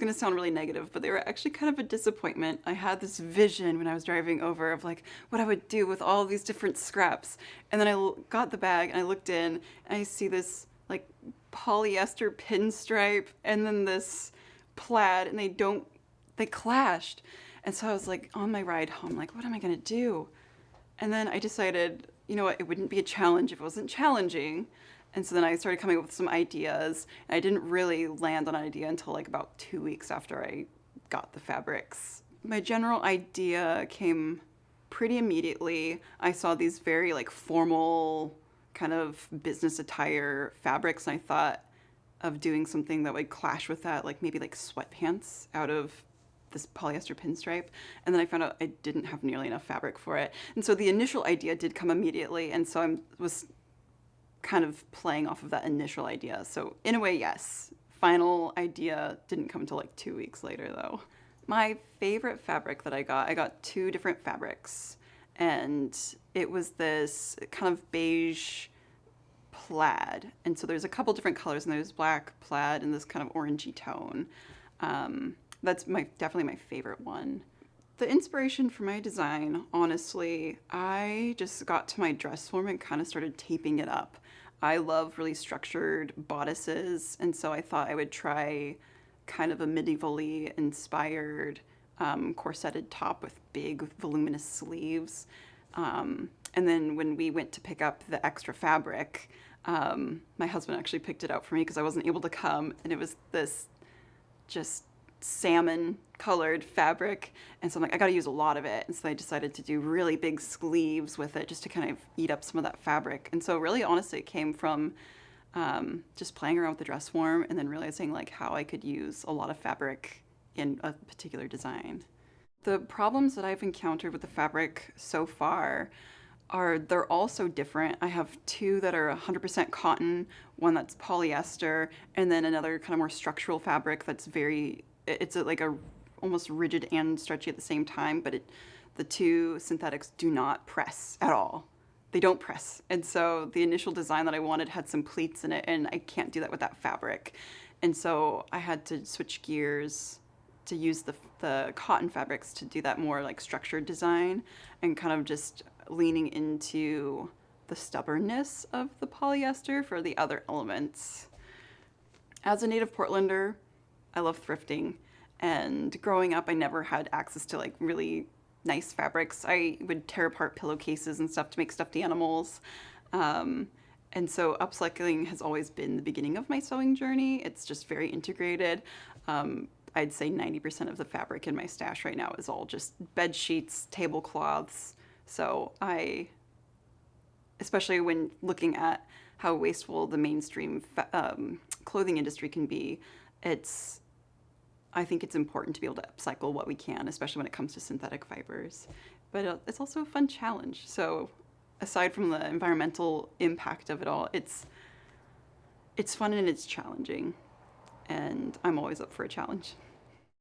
going to sound really negative, but they were actually kind of a disappointment. I had this vision when I was driving over of like what I would do with all these different scraps. And then I got the bag and I looked in and I see this like polyester pinstripe and then this plaid, and they clashed. And so I was like on my ride home, like, what am I going to do? And then I decided, you know what, it wouldn't be a challenge if it wasn't challenging. And so then I started coming up with some ideas. And I didn't really land on an idea until like about 2 weeks after I got the fabrics. My general idea came pretty immediately. I saw these very like formal kind of business attire fabrics, and I thought of doing something that would clash with that, like maybe like sweatpants out of this polyester pinstripe. And then I found out I didn't have nearly enough fabric for it. And so the initial idea did come immediately. And so I was kind of playing off of that initial idea. So in a way, yes. Final idea didn't come until like 2 weeks later though. My favorite fabric that I got 2 different fabrics. And it was this kind of beige plaid. And so there's a couple different colors, and there's black, plaid, and this kind of orangey tone. That's definitely my favorite one. The inspiration for my design, honestly, I just got to my dress form and kind of started taping it up. I love really structured bodices, and so I thought I would try kind of a medievally inspired corseted top with big voluminous sleeves. And then when we went to pick up the extra fabric, my husband actually picked it out for me because I wasn't able to come, and it was this just salmon colored fabric, and so I'm like, I gotta use a lot of it. And so I decided to do really big sleeves with it just to kind of eat up some of that fabric. And so really honestly it came from just playing around with the dress form and then realizing like how I could use a lot of fabric in a particular design. The problems that I've encountered with the fabric so far are they're all so different. I have 2 that are 100% cotton, one that's polyester, and then another kind of more structural fabric that's it's like a almost rigid and stretchy at the same time, but the 2 synthetics do not press at all. They don't press. And so the initial design that I wanted had some pleats in it, and I can't do that with that fabric. And so I had to switch gears to use the cotton fabrics to do that more like structured design, and kind of just leaning into the stubbornness of the polyester for the other elements. As a native Portlander, I love thrifting, and growing up I never had access to like really nice fabrics. I would tear apart pillowcases and stuff to make stuffed animals. And so upcycling has always been the beginning of my sewing journey. It's just very integrated. I'd say 90% of the fabric in my stash right now is all just bed sheets, tablecloths. So especially when looking at how wasteful the mainstream clothing industry can be, I think it's important to be able to upcycle what we can, especially when it comes to synthetic fibers. But it's also a fun challenge. So aside from the environmental impact of it all, it's fun and it's challenging. And I'm always up for a challenge.